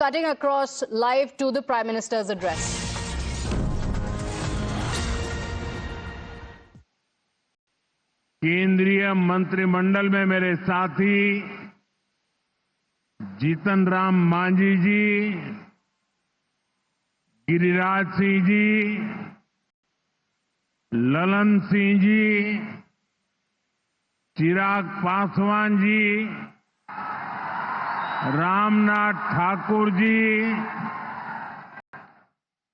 Cutting across live to the Prime Minister's address. केंद्रीय मंत्रिमंडल में मेरे साथी जीतन राम मांझी जी, गिरिराज सिंह जी, ललन सिंह जी, चिराग पासवान जी, रामनाथ ठाकुर जी,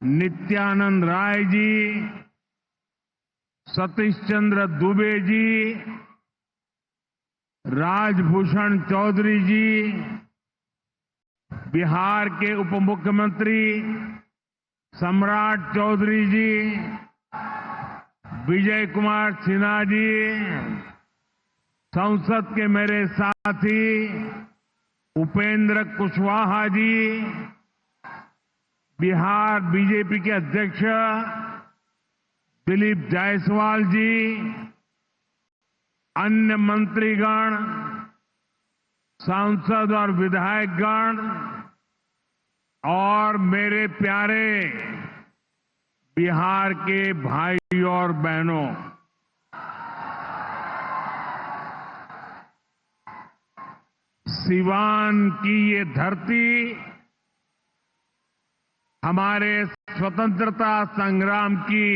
नित्यानंद राय जी, सतीश चंद्र दुबे जी, राजभूषण चौधरी जी, बिहार के उप मुख्यमंत्री सम्राट चौधरी जी, विजय कुमार सिन्हा जी, संसद के मेरे साथी उपेंद्र कुशवाहा जी, बिहार बीजेपी के अध्यक्ष दिलीप जायसवाल जी, अन्य मंत्रीगण, सांसद और विधायकगण और मेरे प्यारे बिहार के भाई और बहनों, सिवान की ये धरती हमारे स्वतंत्रता संग्राम की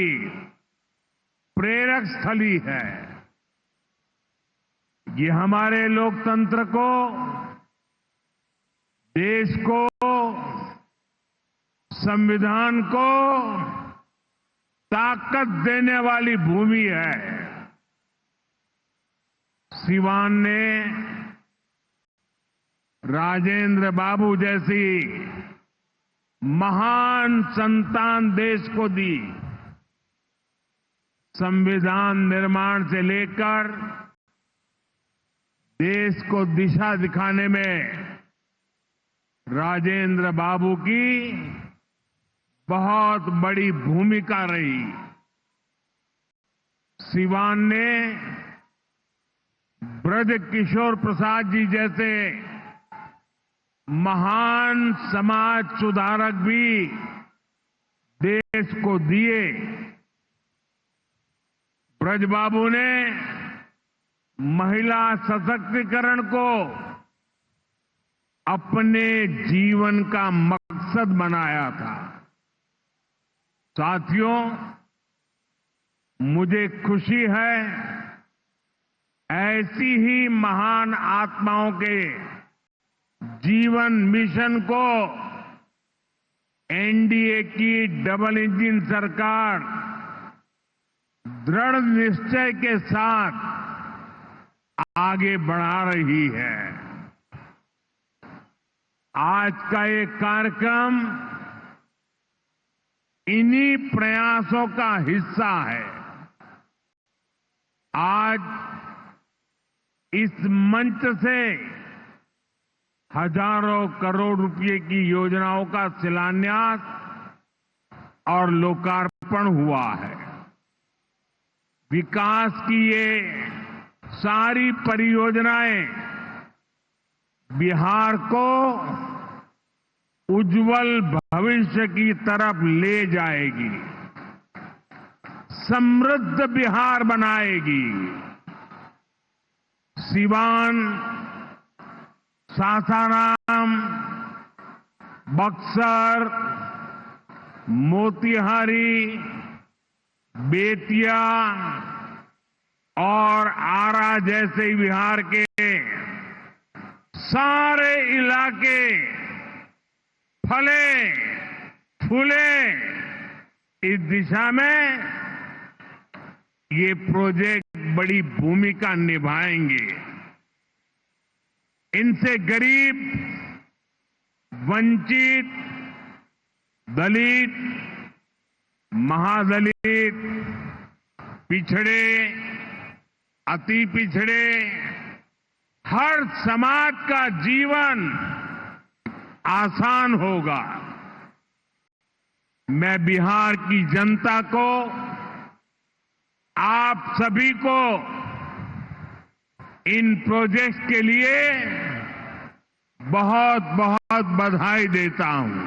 प्रेरक स्थली है। ये हमारे लोकतंत्र को, देश को, संविधान को ताकत देने वाली भूमि है। सिवान ने राजेंद्र बाबू जैसी महान संतान देश को दी। संविधान निर्माण से लेकर देश को दिशा दिखाने में राजेंद्र बाबू की बहुत बड़ी भूमिका रही। सिवान ने ब्रज किशोर प्रसाद जी जैसे महान समाज सुधारक भी देश को दिए। ब्रजबाबू ने महिला सशक्तिकरण को अपने जीवन का मकसद बनाया था। साथियों, मुझे खुशी है ऐसी ही महान आत्माओं के जीवन मिशन को एनडीए की डबल इंजन सरकार दृढ़ निश्चय के साथ आगे बढ़ा रही है। आज का ये कार्यक्रम इन्हीं प्रयासों का हिस्सा है। आज इस मंच से हजारों करोड़ रुपए की योजनाओं का शिलान्यास और लोकार्पण हुआ है। विकास की ये सारी परियोजनाएं बिहार को उज्जवल भविष्य की तरफ ले जाएगी, समृद्ध बिहार बनाएगी। सिवान, सासाराम, बक्सर, मोतिहारी, बेतिया और आरा जैसे बिहार के सारे इलाके फले फूले। इस दिशा में ये प्रोजेक्ट बड़ी भूमिका निभाएंगे। इनसे गरीब, वंचित, दलित, महादलित, पिछड़े, अति पिछड़े, हर समाज का जीवन आसान होगा। मैं बिहार की जनता को, आप सभी को इन प्रोजेक्ट्स के लिए बहुत बहुत बधाई देता हूं।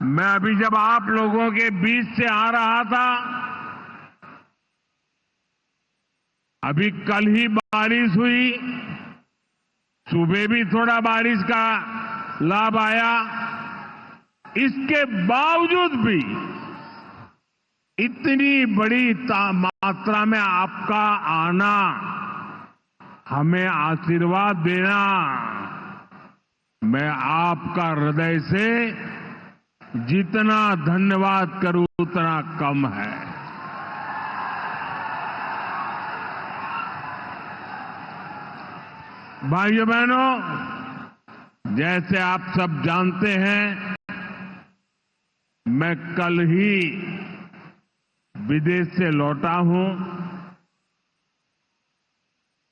मैं अभी जब आप लोगों के बीच से आ रहा था, अभी कल ही बारिश हुई, सुबह भी थोड़ा बारिश का लाभ आया। इसके बावजूद भी इतनी बड़ी मात्रा में आपका आना, हमें आशीर्वाद देना, मैं आपका हृदय से जितना धन्यवाद करूं उतना कम है। भाइयों बहनों, जैसे आप सब जानते हैं, मैं कल ही विदेश से लौटा हूं।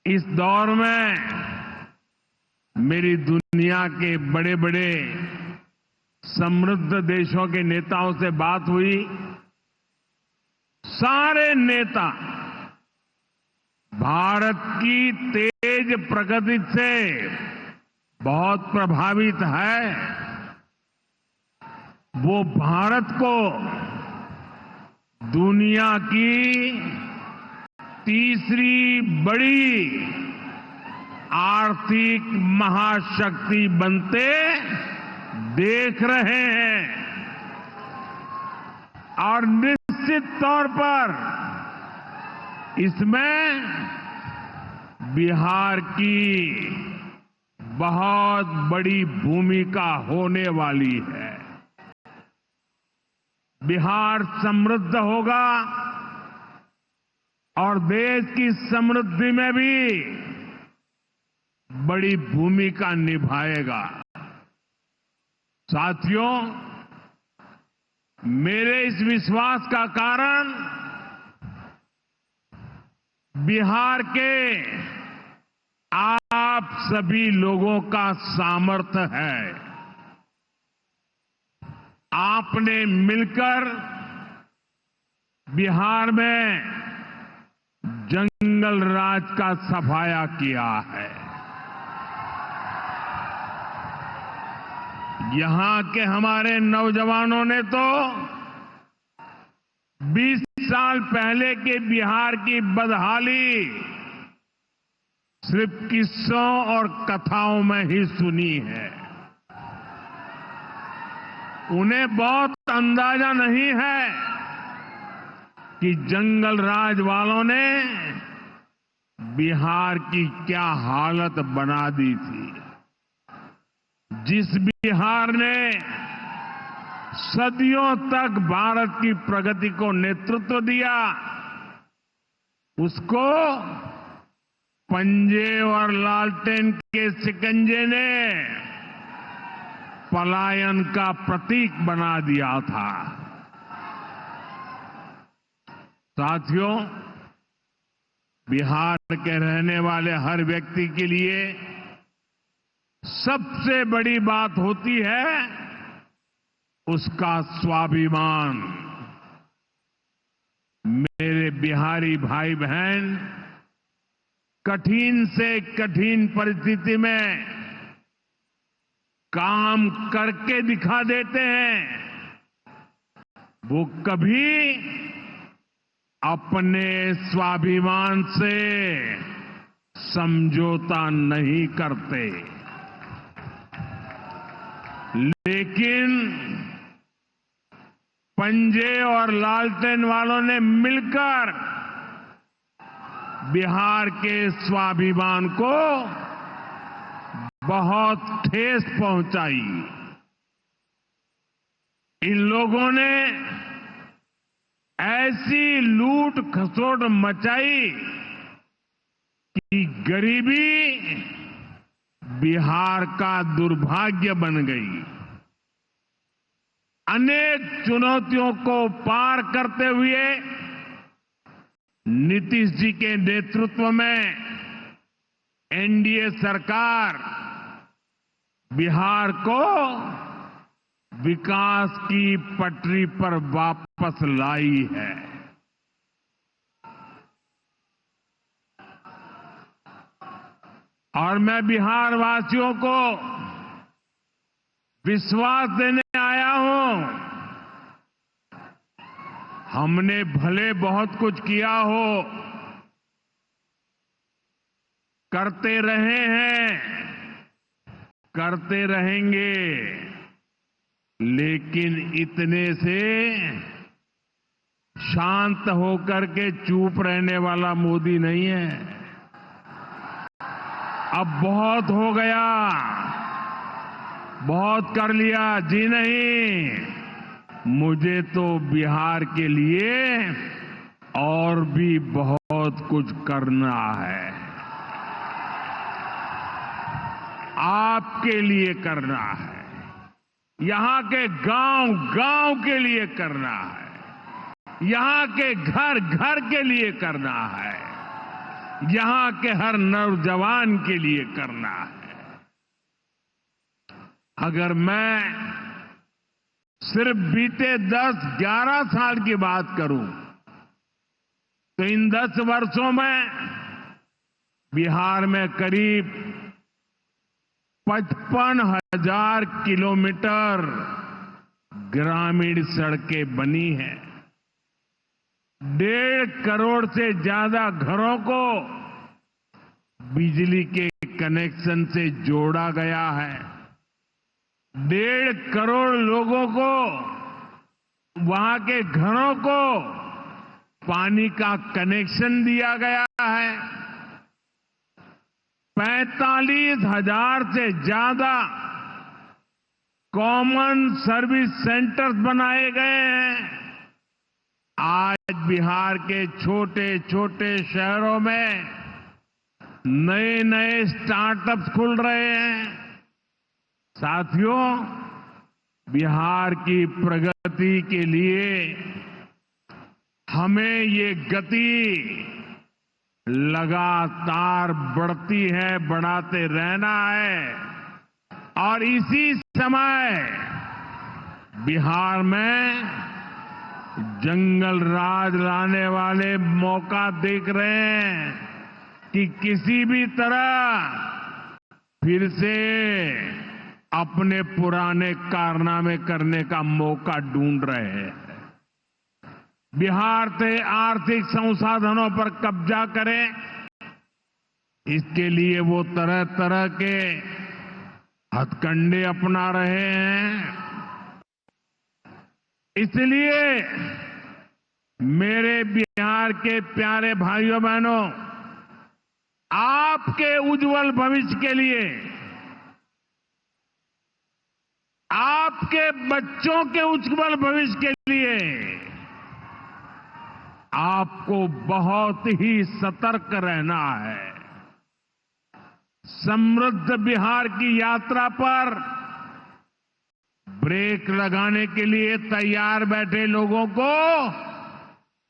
इस दौर में मेरी दुनिया के बड़े बड़े समृद्ध देशों के नेताओं से बात हुई। सारे नेता भारत की तेज प्रगति से बहुत प्रभावित है। वो भारत को दुनिया की तीसरी बड़ी आर्थिक महाशक्ति बनते देख रहे हैं और निश्चित तौर पर इसमें बिहार की बहुत बड़ी भूमिका होने वाली है। बिहार समृद्ध होगा और देश की समृद्धि में भी बड़ी भूमिका निभाएगा। साथियों, मेरे इस विश्वास का कारण बिहार के आप सभी लोगों का सामर्थ्य है। आपने मिलकर बिहार में जंगल राज का सफाया किया है। यहां के हमारे नौजवानों ने तो 20 साल पहले के बिहार की बदहाली सिर्फ किस्सों और कथाओं में ही सुनी है। उन्हें बहुत अंदाजा नहीं है कि जंगल राज वालों ने बिहार की क्या हालत बना दी थी। जिस बिहार ने सदियों तक भारत की प्रगति को नेतृत्व दिया, उसको पंजे और लालटेन के शिकंजे ने पलायन का प्रतीक बना दिया था। साथियों, बिहार के रहने वाले हर व्यक्ति के लिए सबसे बड़ी बात होती है उसका स्वाभिमान। मेरे बिहारी भाई बहन कठिन से कठिन परिस्थिति में काम करके दिखा देते हैं। वो कभी अपने स्वाभिमान से समझौता नहीं करते। लेकिन पंजे और लालटेन वालों ने मिलकर बिहार के स्वाभिमान को बहुत ठेस पहुंचाई। इन लोगों ने ऐसी लूट खसोट मचाई कि गरीबी बिहार का दुर्भाग्य बन गई। अनेक चुनौतियों को पार करते हुए नीतीश जी के नेतृत्व में एनडीए सरकार बिहार को विकास की पटरी पर वापस लाई है। और मैं बिहार वासियों को विश्वास देने आया हूं, हमने भले बहुत कुछ किया हो, करते रहे हैं, करते रहेंगे, लेकिन इतने से शांत होकर के चुप रहने वाला मोदी नहीं है। अब बहुत हो गया, बहुत कर लिया जी नहीं, मुझे तो बिहार के लिए और भी बहुत कुछ करना है, आपके लिए करना है, यहां के गांव गांव के लिए करना है, यहां के घर घर के लिए करना है, यहां के हर नौजवान के लिए करना है। अगर मैं सिर्फ बीते 10-11 साल की बात करूं तो इन 10 वर्षों में बिहार में करीब 55,000 किलोमीटर ग्रामीण सड़कें बनी हैं। 1.5 करोड़ से ज्यादा घरों को बिजली के कनेक्शन से जोड़ा गया है। 1.5 करोड़ लोगों को, वहां के घरों को पानी का कनेक्शन दिया गया है। 45,000 से ज्यादा कॉमन सर्विस सेंटर्स बनाए गए हैं। आज बिहार के छोटे छोटे शहरों में नए नए स्टार्टअप्स खुल रहे हैं। साथियों, बिहार की प्रगति के लिए हमें ये गति लगातार बढ़ती है, बढ़ाते रहना है। और इसी समय बिहार में जंगल राज लाने वाले मौका देख रहे हैं कि किसी भी तरह फिर से अपने पुराने कारनामे करने का मौका ढूंढ रहे हैं। बिहार से आर्थिक संसाधनों पर कब्जा करें, इसके लिए वो तरह तरह के हथकंडे अपना रहे हैं। इसलिए मेरे बिहार के प्यारे भाइयों बहनों, आपके उज्जवल भविष्य के लिए, आपके बच्चों के उज्जवल भविष्य के लिए आपको बहुत ही सतर्क रहना है। समृद्ध बिहार की यात्रा पर ब्रेक लगाने के लिए तैयार बैठे लोगों को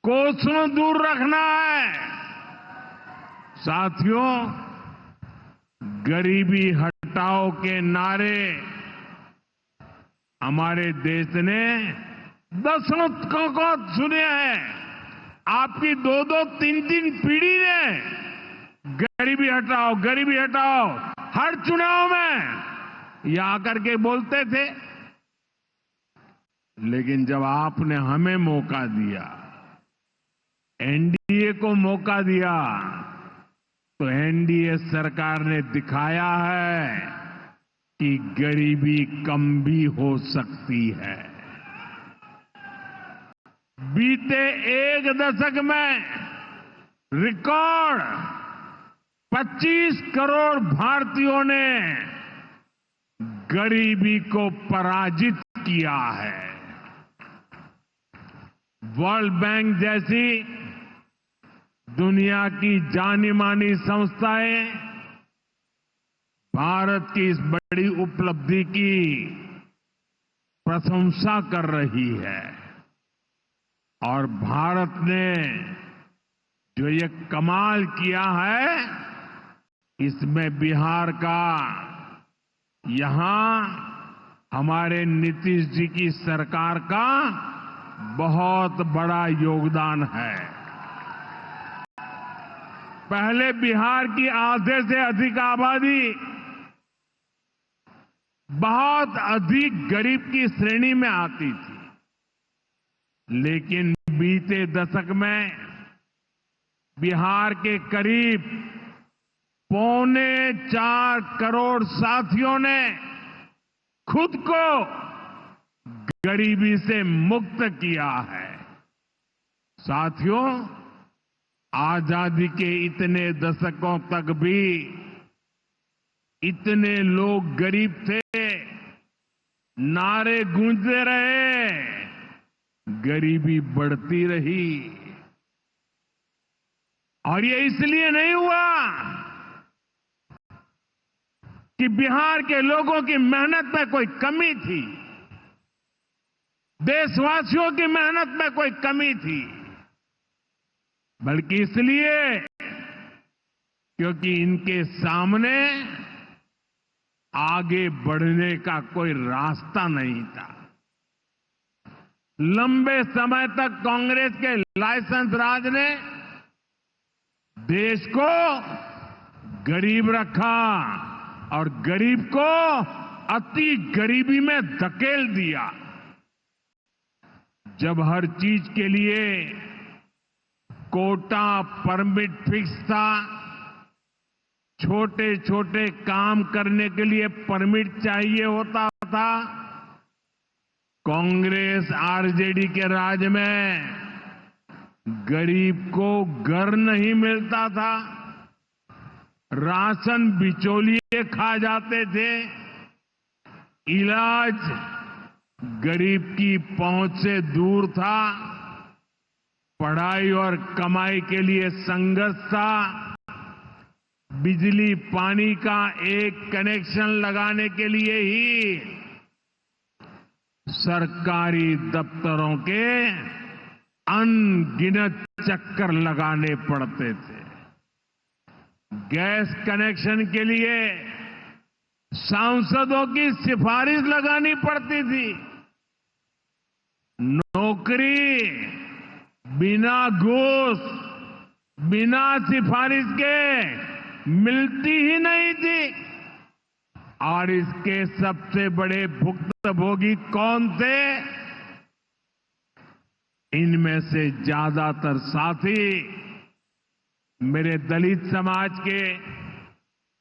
कोसों दूर रखना है। साथियों, गरीबी हटाओ के नारे हमारे देश ने दशकों को सुने हैं। आपकी 2-2, 3-3 पीढ़ी ने गरीबी हटाओ, गरीबी हटाओ हर चुनाव में ये आकर के बोलते थे। लेकिन जब आपने हमें मौका दिया, एनडीए को मौका दिया, तो एनडीए सरकार ने दिखाया है कि गरीबी कम भी हो सकती है। बीते 1 दशक में रिकॉर्ड 25 करोड़ भारतीयों ने गरीबी को पराजित किया है। वर्ल्ड बैंक जैसी दुनिया की जानी मानी संस्थाएं भारत की इस बड़ी उपलब्धि की प्रशंसा कर रही है। और भारत ने जो ये कमाल किया है, इसमें बिहार का यहां हमारे नीतीश जी की सरकार का बहुत बड़ा योगदान है। पहले बिहार की आधे से अधिक आबादी बहुत अधिक गरीब की श्रेणी में आती थी, लेकिन बीते दशक में बिहार के करीब 4.25 करोड़ साथियों ने खुद को गरीबी से मुक्त किया है। साथियों, आजादी के इतने दशकों तक भी इतने लोग गरीब थे, नारे गूंजते रहे, गरीबी बढ़ती रही। और ये इसलिए नहीं हुआ कि बिहार के लोगों की मेहनत में कोई कमी थी, देशवासियों की मेहनत में कोई कमी थी, बल्कि इसलिए क्योंकि इनके सामने आगे बढ़ने का कोई रास्ता नहीं था। लंबे समय तक कांग्रेस के लाइसेंस राज ने देश को गरीब रखा और गरीब को अति गरीबी में धकेल दिया। जब हर चीज के लिए कोटा परमिट फिक्स था, छोटे छोटे काम करने के लिए परमिट चाहिए होता था, कांग्रेस आरजेडी के राज में गरीब को घर नहीं मिलता था, राशन बिचौलिए खा जाते थे, इलाज गरीब की पहुंच से दूर था, पढ़ाई और कमाई के लिए संघर्ष था, बिजली पानी का एक कनेक्शन लगाने के लिए ही सरकारी दफ्तरों के अनगिनत चक्कर लगाने पड़ते थे। गैस कनेक्शन के लिए सांसदों की सिफारिश लगानी पड़ती थी। नौकरी बिना घूस, बिना सिफारिश के मिलती ही नहीं थी। और इसके सबसे बड़े भुक्तभोगी कौन थे? इनमें से ज्यादातर साथी मेरे दलित समाज के,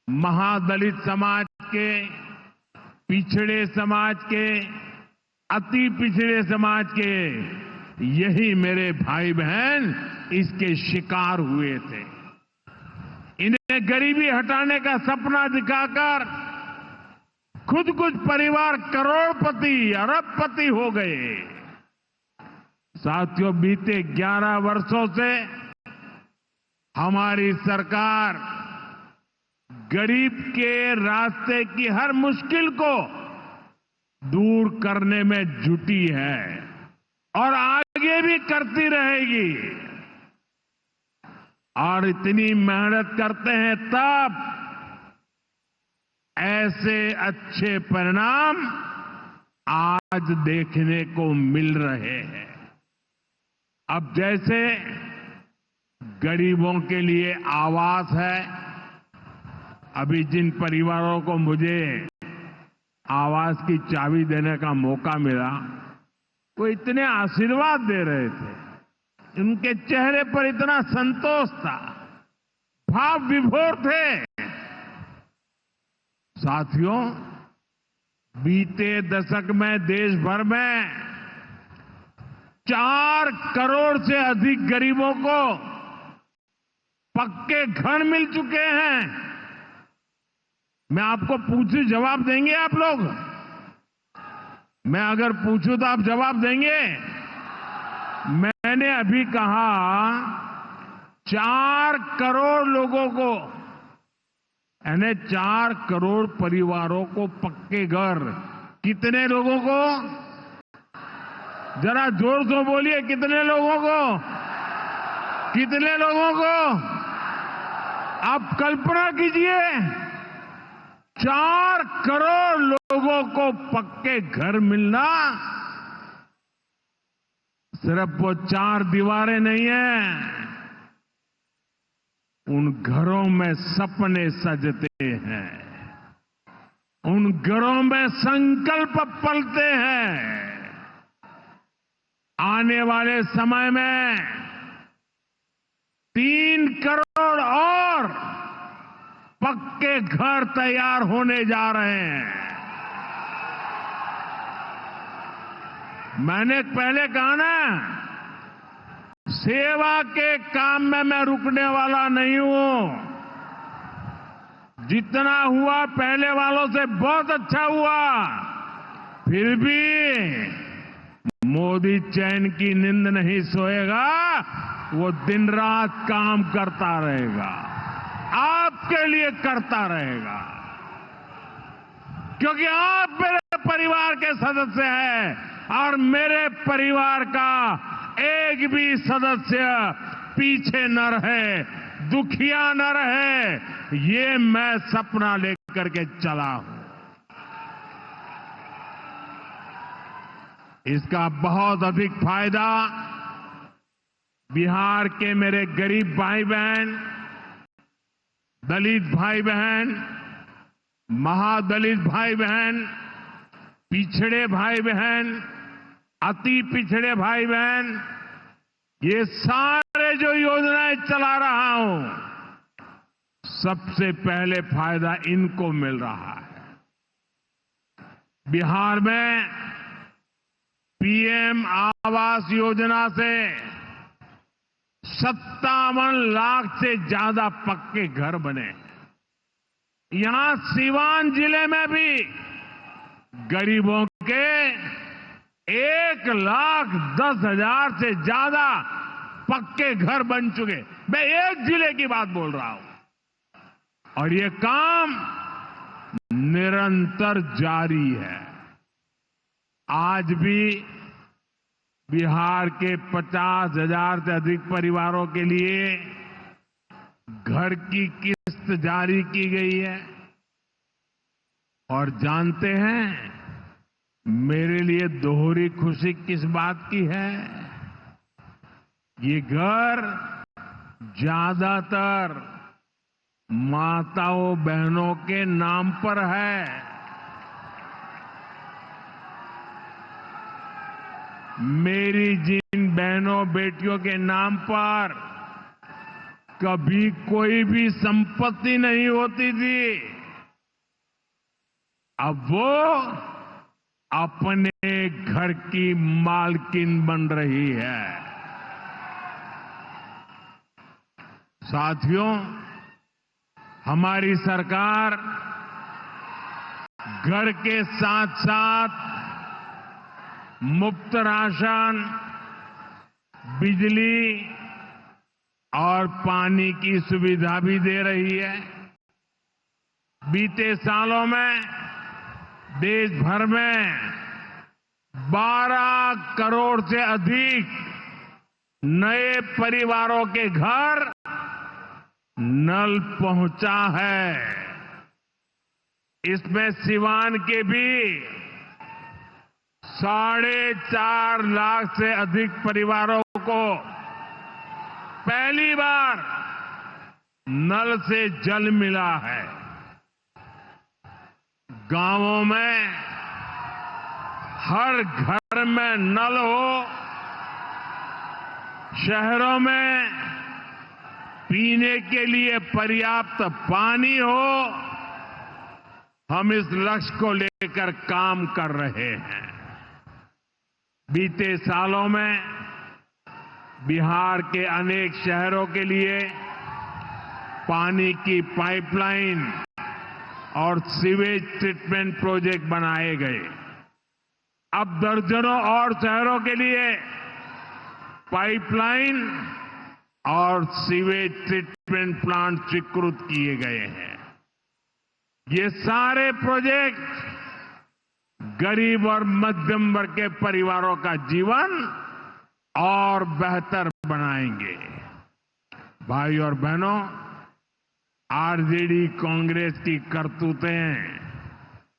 महादलित समाज के, पिछड़े समाज के, अति पिछड़े समाज के, यही मेरे भाई बहन इसके शिकार हुए थे। इन्हें गरीबी हटाने का सपना दिखाकर खुद कुछ परिवार करोड़पति, अरबपति हो गए। साथियों, बीते 11 वर्षों से हमारी सरकार गरीब के रास्ते की हर मुश्किल को दूर करने में जुटी है और आगे भी करती रहेगी। और इतनी मेहनत करते हैं तब ऐसे अच्छे परिणाम आज देखने को मिल रहे हैं। अब जैसे गरीबों के लिए आवास है, अभी जिन परिवारों को मुझे आवास की चाबी देने का मौका मिला, वो इतने आशीर्वाद दे रहे थे, उनके चेहरे पर इतना संतोष था, भाव विभोर थे। साथियों, बीते दशक में देश भर में 4 करोड़ से अधिक गरीबों को पक्के घर मिल चुके हैं। मैं आपको पूछूं, जवाब देंगे आप लोग? मैं अगर पूछूं तो आप जवाब देंगे? मैंने अभी कहा 4 करोड़ लोगों को, यानी 4 करोड़ परिवारों को पक्के घर। कितने लोगों को? जरा जोर से बोलिए, कितने लोगों को? कितने लोगों को? आप कल्पना कीजिए, 4 करोड़ लोगों को पक्के घर मिलना सिर्फ वो 4 दीवारें नहीं है, उन घरों में सपने सजते हैं, उन घरों में संकल्प पलते हैं। आने वाले समय में 3 करोड़ और पक्के घर तैयार होने जा रहे हैं। मैंने पहले कहा ना, सेवा के काम में मैं रुकने वाला नहीं हूं। जितना हुआ पहले वालों से बहुत अच्छा हुआ, फिर भी मोदी चैन की नींद नहीं सोएगा, वो दिन रात काम करता रहेगा, आपके लिए करता रहेगा, क्योंकि आप मेरे परिवार के सदस्य हैं और मेरे परिवार का एक भी सदस्य पीछे न रहे, दुखिया न रहे, ये मैं सपना लेकर के चला हूं। इसका बहुत अधिक फायदा बिहार के मेरे गरीब भाई बहन, दलित भाई बहन, महादलित भाई बहन, पिछड़े भाई बहन, अति पिछड़े भाई बहन, ये सारे जो योजनाएं चला रहा हूं, सबसे पहले फायदा इनको मिल रहा है। बिहार में पीएम आवास योजना से 57 लाख से ज्यादा पक्के घर बने। यहां सीवान जिले में भी गरीबों के 1,10,000 से ज्यादा पक्के घर बन चुके। मैं एक जिले की बात बोल रहा हूं और ये काम निरंतर जारी है। आज भी बिहार के 50,000 से अधिक परिवारों के लिए घर की किस्त जारी की गई है। और जानते हैं मेरे लिए दोहरी खुशी किस बात की है? ये घर ज्यादातर माताओं बहनों के नाम पर है। मेरी जिन बहनों बेटियों के नाम पर कभी कोई भी संपत्ति नहीं होती थी, अब वो अपने घर की मालकिन बन रही है। साथियों, हमारी सरकार घर के साथ साथ मुफ्त राशन, बिजली और पानी की सुविधा भी दे रही है। बीते सालों में देश भर में 12 करोड़ से अधिक नए परिवारों के घर नल पहुंचा है। इसमें सिवान के भी 4.5 लाख से अधिक परिवारों को पहली बार नल से जल मिला है। गांवों में हर घर में नल हो, शहरों में पीने के लिए पर्याप्त पानी हो, हम इस लक्ष्य को लेकर काम कर रहे हैं। बीते सालों में बिहार के अनेक शहरों के लिए पानी की पाइपलाइन और सीवेज ट्रीटमेंट प्रोजेक्ट बनाए गए। अब दर्जनों और शहरों के लिए पाइपलाइन और सीवेज ट्रीटमेंट प्लांट स्वीकृत किए गए हैं। ये सारे प्रोजेक्ट गरीब और मध्यम वर्ग के परिवारों का जीवन और बेहतर बनाएंगे। भाई और बहनों, आरजेडी कांग्रेस की करतूतें,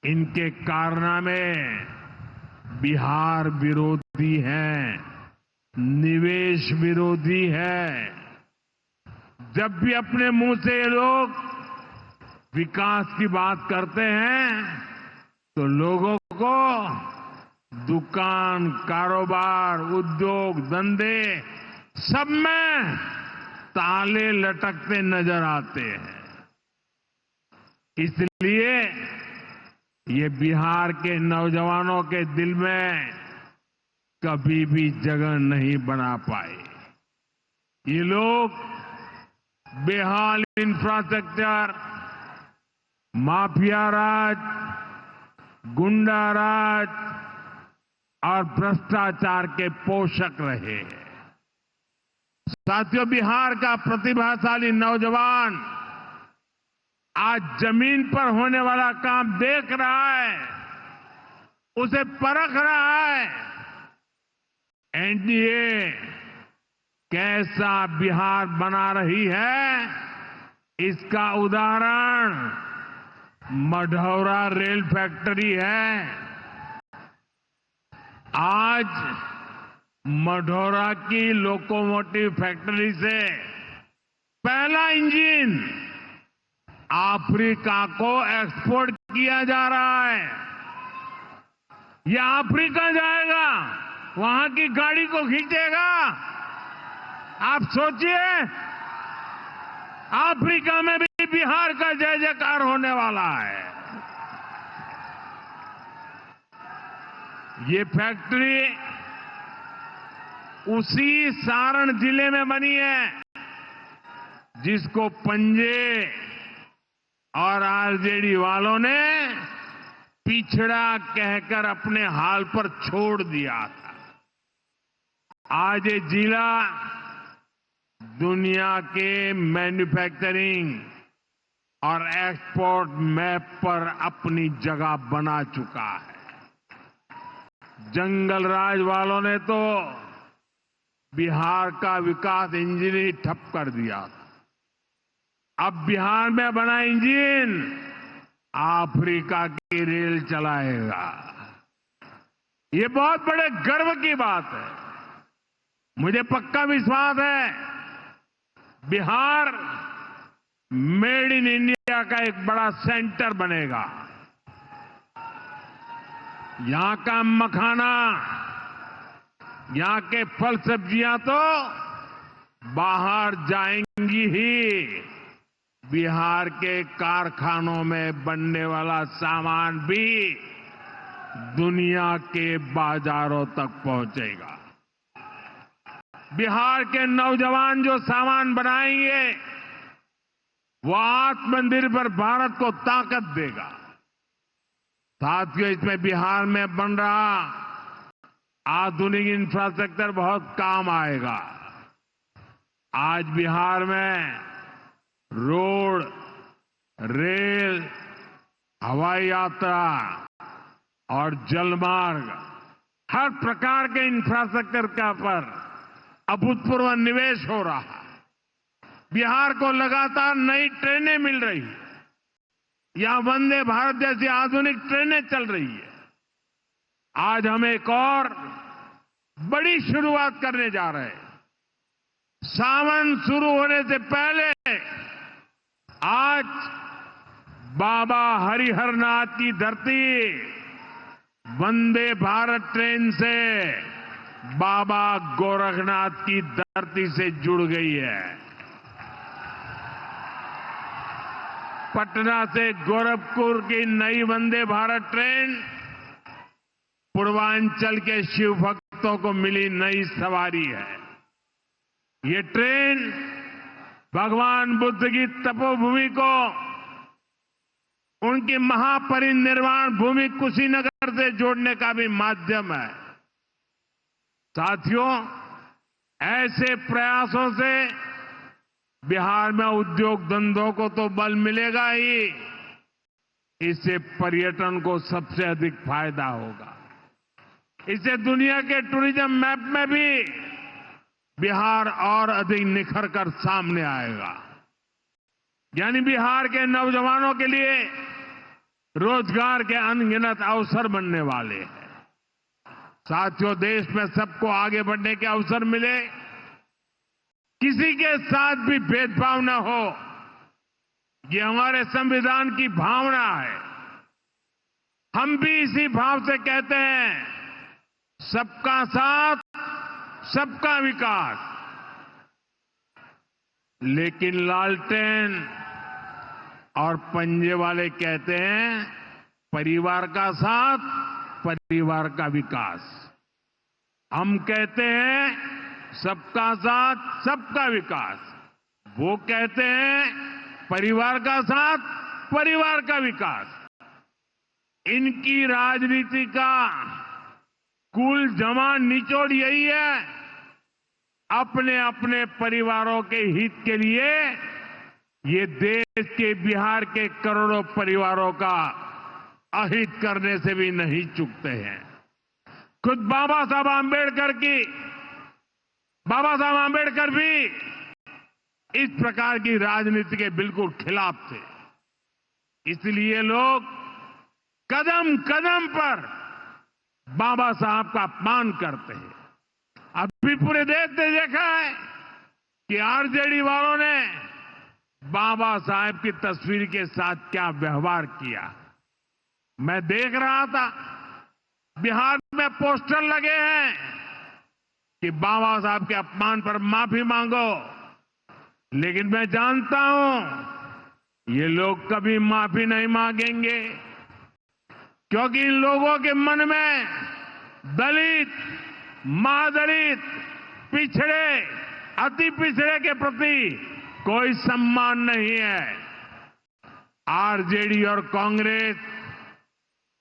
इनके कारनामे बिहार विरोधी हैं, निवेश विरोधी है, जब भी अपने मुंह से ये लोग विकास की बात करते हैं तो लोगों को दुकान, कारोबार, उद्योग, धंधे सब में ताले लटकते नजर आते हैं। इसलिए ये बिहार के नौजवानों के दिल में कभी भी जगह नहीं बना पाए। ये लोग बेहाल इंफ्रास्ट्रक्चर, माफिया राज, गुंडा राज और भ्रष्टाचार के पोषक रहे हैं। साथियों, बिहार का प्रतिभाशाली नौजवान आज जमीन पर होने वाला काम देख रहा है, उसे परख रहा है। एनडीए कैसा बिहार बना रही है, इसका उदाहरण मढ़ौरा रेल फैक्ट्री है। आज मढ़ौरा की लोकोमोटिव फैक्ट्री से पहला इंजन अफ्रीका को एक्सपोर्ट किया जा रहा है। यह अफ्रीका जाएगा, वहां की गाड़ी को खींचेगा। आप सोचिए, अफ्रीका में भी बिहार का जय जयकार होने वाला है। ये फैक्ट्री उसी सारण जिले में बनी है जिसको पंजे और आरजेडी वालों ने पिछड़ा कहकर अपने हाल पर छोड़ दिया था। आज ये जिला दुनिया के मैन्युफैक्चरिंग और एक्सपोर्ट मैप पर अपनी जगह बना चुका है। जंगल राज वालों ने तो बिहार का विकास इंजन ही ठप कर दिया था। अब बिहार में बना इंजन अफ्रीका की रेल चलाएगा। ये बहुत बड़े गर्व की बात है। मुझे पक्का विश्वास है बिहार मेड इन इंडिया का एक बड़ा सेंटर बनेगा। यहां का मखाना, यहां के फल सब्जियां तो बाहर जाएंगी ही, बिहार के कारखानों में बनने वाला सामान भी दुनिया के बाजारों तक पहुंचेगा। बिहार के नौजवान जो सामान बनाएंगे वो आत्मनिर्भर भारत को ताकत देगा। साथियों, इसमें बिहार में बन रहा आधुनिक इंफ्रास्ट्रक्चर बहुत काम आएगा। आज बिहार में रोड, रेल, हवाई यात्रा और जलमार्ग, हर प्रकार के इंफ्रास्ट्रक्चर का पर अभूतपूर्व निवेश हो रहा है। बिहार को लगातार नई ट्रेनें मिल रही है। यहां वंदे भारत जैसी आधुनिक ट्रेनें चल रही है। आज हम एक और बड़ी शुरुआत करने जा रहे हैं। सावन शुरू होने से पहले आज बाबा हरिहरनाथ की धरती वंदे भारत ट्रेन से बाबा गोरखनाथ की धरती से जुड़ गई है। पटना से गोरखपुर की नई वंदे भारत ट्रेन पूर्वांचल के शिव भक्तों को मिली नई सवारी है। ये ट्रेन भगवान बुद्ध की तपोभूमि को उनकी महापरिनिर्वाण भूमि कुशीनगर से जोड़ने का भी माध्यम है। साथियों, ऐसे प्रयासों से बिहार में उद्योग धंधों को तो बल मिलेगा ही, इससे पर्यटन को सबसे अधिक फायदा होगा। इससे दुनिया के टूरिज्म मैप में भी बिहार और अधिक निखर कर सामने आएगा। यानी बिहार के नौजवानों के लिए रोजगार के अनगिनत अवसर बनने वाले हैं। साथियों, देश में सबको आगे बढ़ने के अवसर मिले, किसी के साथ भी भेदभाव न हो, ये हमारे संविधान की भावना है। हम भी इसी भाव से कहते हैं, सबका साथ, सबका विकास। लेकिन लालटेन और पंजे वाले कहते हैं, परिवार का साथ, परिवार का विकास। हम कहते हैं सबका साथ, सबका विकास। वो कहते हैं परिवार का साथ, परिवार का विकास। इनकी राजनीति का कुल जमा निचोड़ यही है, अपने अपने परिवारों के हित के लिए ये देश के, बिहार के करोड़ों परिवारों का अहित करने से भी नहीं चूकते हैं। खुद बाबा साहब आंबेडकर भी इस प्रकार की राजनीति के बिल्कुल खिलाफ थे। इसलिए लोग कदम कदम पर बाबा साहब का अपमान करते हैं। अभी पूरे देश ने देखा है कि आरजेडी वालों ने बाबा साहब की तस्वीर के साथ क्या व्यवहार किया। मैं देख रहा था, बिहार में पोस्टर लगे हैं कि बाबा साहब के अपमान पर माफी मांगो, लेकिन मैं जानता हूं ये लोग कभी माफी नहीं मांगेंगे, क्योंकि इन लोगों के मन में दलित, महादलित, पिछड़े, अति पिछड़े के प्रति कोई सम्मान नहीं है। आरजेडी और कांग्रेस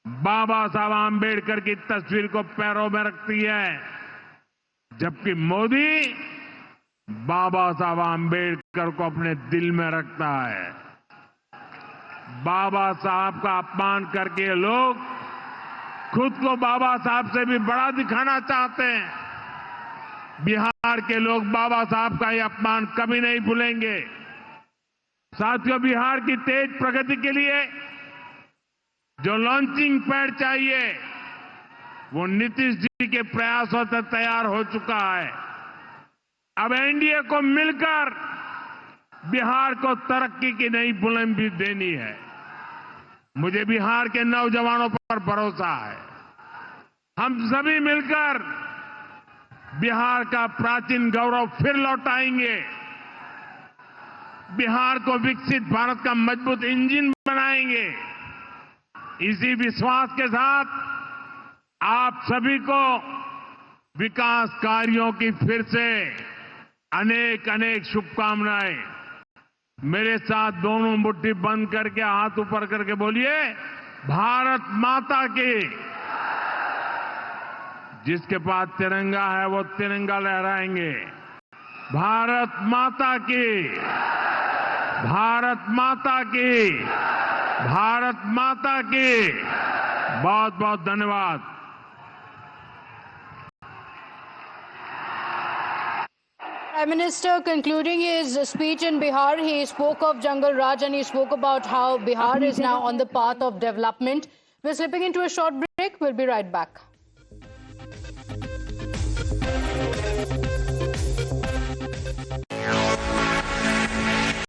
बाबा साहब आंबेडकर की तस्वीर को पैरों में रखती है, जबकि मोदी बाबा साहब आंबेडकर को अपने दिल में रखता है। बाबा साहब का अपमान करके लोग खुद को बाबा साहब से भी बड़ा दिखाना चाहते हैं। बिहार के लोग बाबा साहब का यह अपमान कभी नहीं भूलेंगे। साथियों, बिहार की तेज प्रगति के लिए जो लॉन्चिंग पैड चाहिए, वो नीतीश जी के प्रयासों से तैयार हो चुका है। अब एनडीए को मिलकर बिहार को तरक्की की नई बुलंदी देनी है। मुझे बिहार के नौजवानों पर भरोसा है। हम सभी मिलकर बिहार का प्राचीन गौरव फिर लौटाएंगे। बिहार को विकसित भारत का मजबूत इंजन बनाएंगे। इसी विश्वास के साथ आप सभी को विकास कार्यों की फिर से अनेक अनेक शुभकामनाएं। मेरे साथ दोनों मुट्ठी बंद करके हाथ ऊपर करके बोलिए, भारत माता की। जिसके पास तिरंगा है वो तिरंगा लहराएंगे। भारत माता की, भारत माता की, भारत माता की। बहुत बहुत धन्यवाद। Prime Minister concluding his speech in Bihar, he spoke of Jungle Raj and he spoke about how Bihar is now on the path of development. We're slipping into a short break. We'll be right back.